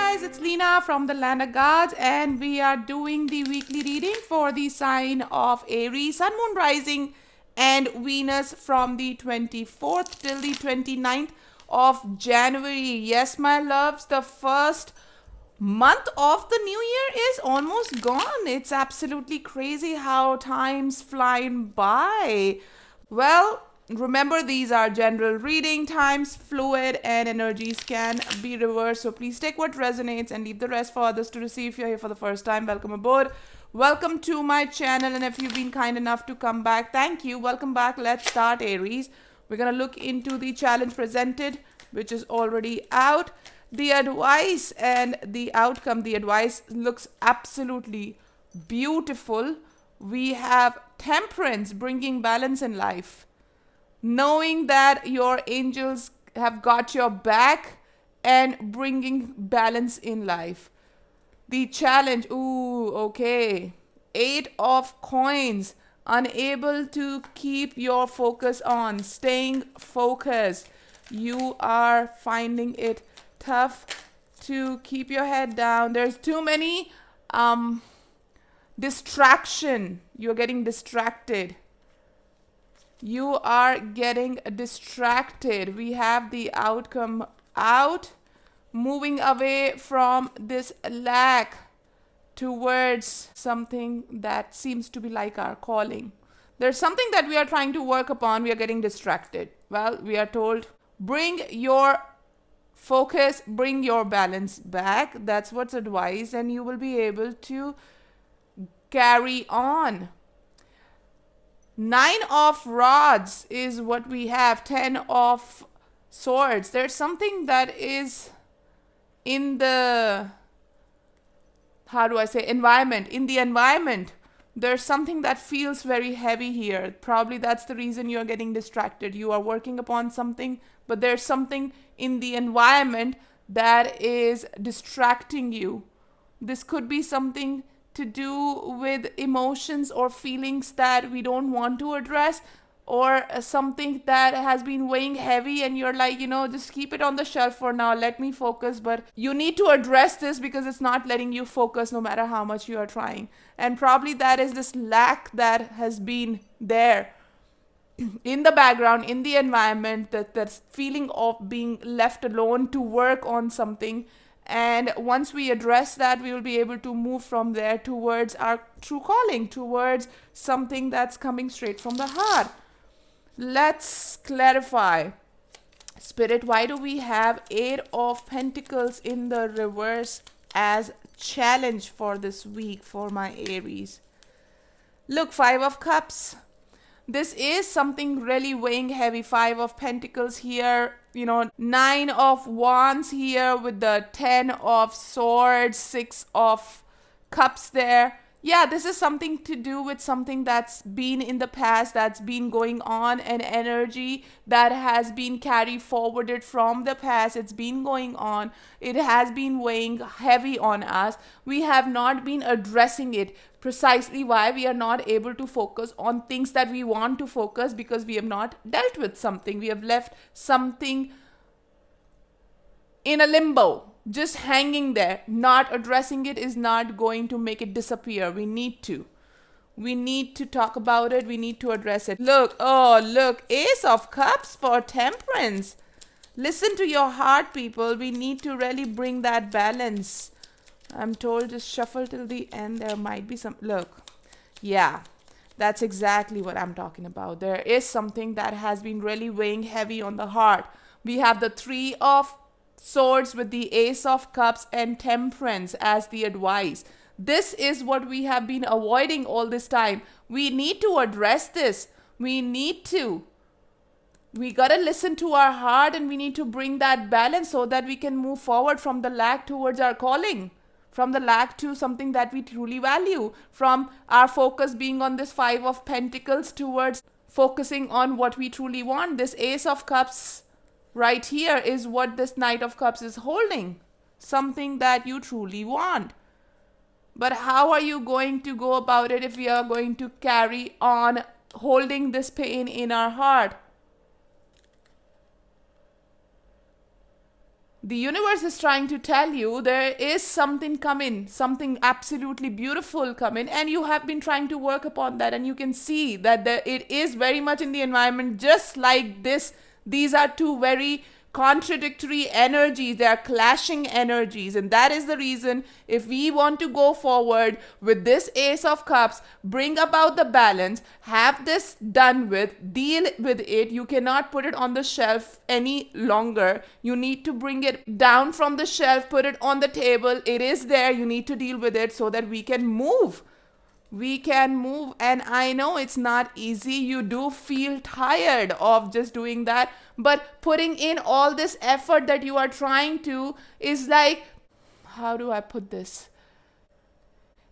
guys, it's Lena from the Land of Gods, and we are doing the weekly reading for the sign of Aries, Sun, Moon, Rising, and Venus from the 24th till the 29th of January. Yes, my loves, the first month of the new year is almost gone. It's absolutely crazy how time's flying by. Well, remember, these are general reading. Times fluid and energies can be reversed, so please take what resonates and leave the rest for others to receive. If you're here for the first time, welcome aboard. Welcome to my channel, and if you've been kind enough to come back, thank you. Welcome back. Let's start, Aries. We're gonna look into the challenge presented, which is already out, the advice and the outcome. The advice looks absolutely beautiful. We have temperance, bringing balance in life, knowing that your angels have got your back and bringing balance in life. The challenge, ooh, okay, 8 of coins, unable to keep your focus on, staying focused. You are finding it tough to keep your head down. There's too many distraction. You're getting distracted. You are getting distracted. We have the outcome out, moving away from this lack towards something that seems to be like our calling. There's something that we are trying to work upon. We are getting distracted. Well, we are told, bring your focus, bring your balance back. That's what's advised, and you will be able to carry on. 9 of rods is what we have. 10 of swords. There's something that is in the, how do I say, environment. In the environment, there's something that feels very heavy here. Probably that's the reason you're getting distracted. You are working upon something, but there's something in the environment that is distracting you. This could be something to do with emotions or feelings that we don't want to address, or something that has been weighing heavy and you're like, just keep it on the shelf for now, let me focus. But you need to address this because it's not letting you focus no matter how much you are trying. And probably that is this lack that has been there in the background, in the environment, that feeling of being left alone to work on something. And once we address that, we will be able to move from there towards our true calling, towards something that's coming straight from the heart. Let's clarify. Spirit, why do we have 8 of Pentacles in the reverse as challenge for this week for my Aries? Look, 5 of Cups. This is something really weighing heavy. 5 of Pentacles here, 9 of Wands here with the 10 of Swords, 6 of Cups there. Yeah, this is something to do with something that's been in the past, that's been going on, an energy that has been carried forwarded from the past. It's been going on. It has been weighing heavy on us. We have not been addressing it. Precisely why we are not able to focus on things that we want to focus, because we have not dealt with something. We have left something in a limbo, just hanging there. Not addressing it is not going to make it disappear. We need to talk about it. We need to address it. Look, Ace of Cups for temperance. Listen to your heart, people. We need to really bring that balance. I'm told just shuffle till the end. There might be some, look, yeah, that's exactly what I'm talking about. There is something that has been really weighing heavy on the heart. We have the 3 of Swords with the Ace of Cups and temperance as the advice. This is what we have been avoiding all this time. We need to address this. We gotta listen to our heart, and we need to bring that balance so that we can move forward from the lack towards our calling, from the lack to something that we truly value, from our focus being on this 5 of Pentacles towards focusing on what we truly want. This Ace of Cups right here is what this Knight of Cups is holding, something that you truly want. But how are you going to go about it if we are going to carry on holding this pain in our heart? The universe is trying to tell you there is something coming, something absolutely beautiful coming, and you have been trying to work upon that, and you can see that it is very much in the environment just like this. These are two very contradictory energies, they are clashing energies, and that is the reason if we want to go forward with this Ace of Cups, bring about the balance, have this done with, deal with it. You cannot put it on the shelf any longer. You need to bring it down from the shelf, put it on the table. It is there, you need to deal with it so that we can move. We can move, and I know it's not easy. You do feel tired of just doing that, but putting in all this effort that you are trying to is like, how do I put this?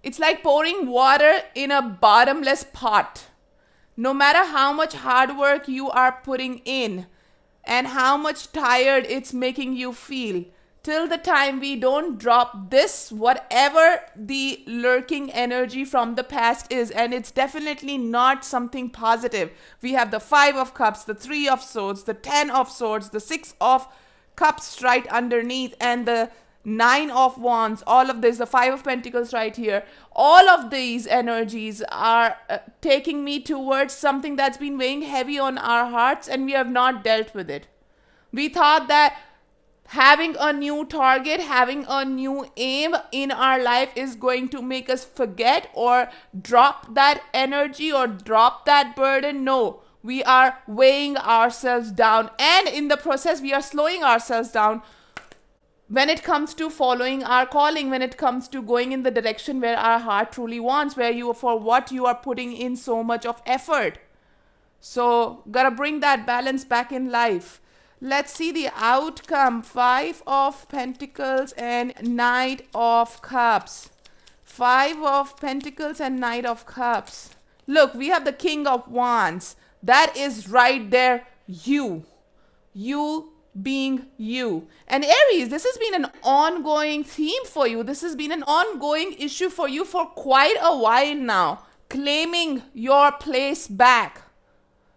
It's like pouring water in a bottomless pot. No matter how much hard work you are putting in and how much tired it's making you feel, till the time we don't drop this, whatever the lurking energy from the past is, and it's definitely not something positive. We have the 5 of Cups, the 3 of Swords, the 10 of Swords, the 6 of Cups right underneath, and the 9 of Wands. All of this, the 5 of Pentacles right here. All of these energies are taking me towards something that's been weighing heavy on our hearts, and we have not dealt with it. We thought that having a new target, having a new aim in our life is going to make us forget or drop that energy or drop that burden. No, we are weighing ourselves down, and in the process we are slowing ourselves down when it comes to following our calling, when it comes to going in the direction where our heart truly wants, for what you are putting in so much of effort. So gotta bring that balance back in life. Let's see the outcome. 5 of Pentacles and Knight of Cups. 5 of Pentacles and Knight of Cups. Look, we have the King of Wands. That is right there, you. You being you. And Aries, this has been an ongoing theme for you. This has been an ongoing issue for you for quite a while now. Claiming your place back.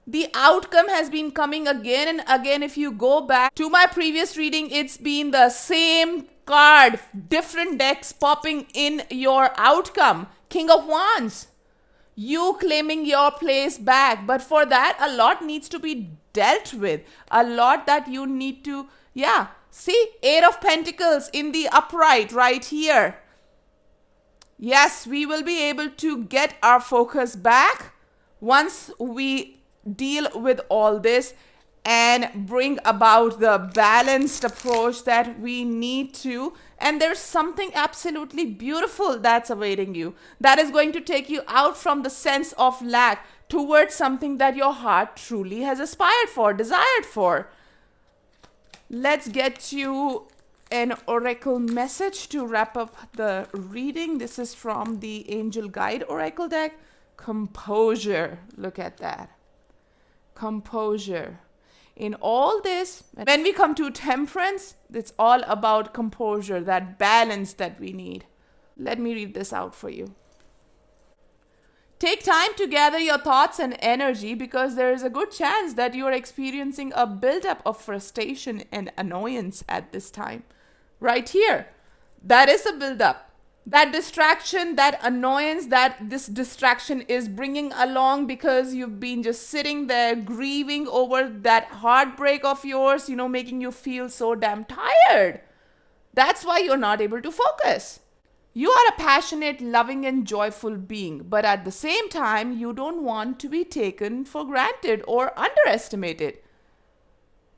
The outcome has been coming again and again. If you go back to my previous reading, it's been the same card, different decks popping in your outcome. King of Wands. You claiming your place back. But for that, a lot needs to be dealt with. A lot that you need to, see, 8 of Pentacles in the upright right here. Yes, we will be able to get our focus back once we deal with all this and bring about the balanced approach that we need to. And there's something absolutely beautiful that's awaiting you, that is going to take you out from the sense of lack towards something that your heart truly has aspired for, desired for. Let's get you an oracle message to wrap up the reading. This is from the Angel Guide Oracle deck. Composure. Look at that. Composure. In all this, when we come to Temperance, it's all about composure, that balance that we need. Let me read this out for you. Take time to gather your thoughts and energy, because there is a good chance that you are experiencing a buildup of frustration and annoyance at this time. Right here, that is a buildup. That distraction, that annoyance, that this distraction is bringing along because you've been just sitting there grieving over that heartbreak of yours, making you feel so damn tired. That's why you're not able to focus. You are a passionate, loving, and joyful being, but at the same time, you don't want to be taken for granted or underestimated.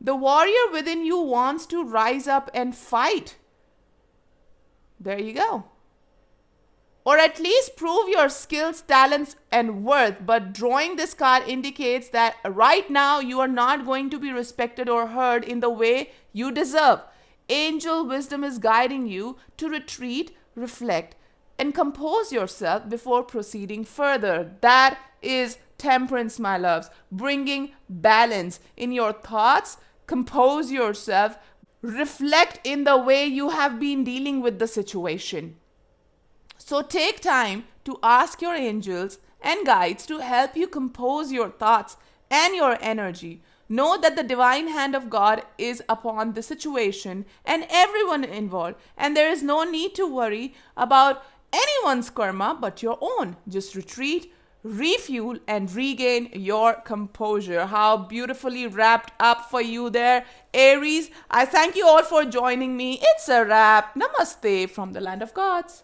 The warrior within you wants to rise up and fight. There you go. Or at least prove your skills, talents, and worth. But drawing this card indicates that right now you are not going to be respected or heard in the way you deserve. Angel wisdom is guiding you to retreat, reflect, and compose yourself before proceeding further. That is Temperance, my loves. Bringing balance in your thoughts, compose yourself, reflect in the way you have been dealing with the situation. So take time to ask your angels and guides to help you compose your thoughts and your energy. Know that the divine hand of God is upon the situation and everyone involved, and there is no need to worry about anyone's karma but your own. Just retreat, refuel, and regain your composure. How beautifully wrapped up for you there, Aries. I thank you all for joining me. It's a wrap. Namaste from the land of gods.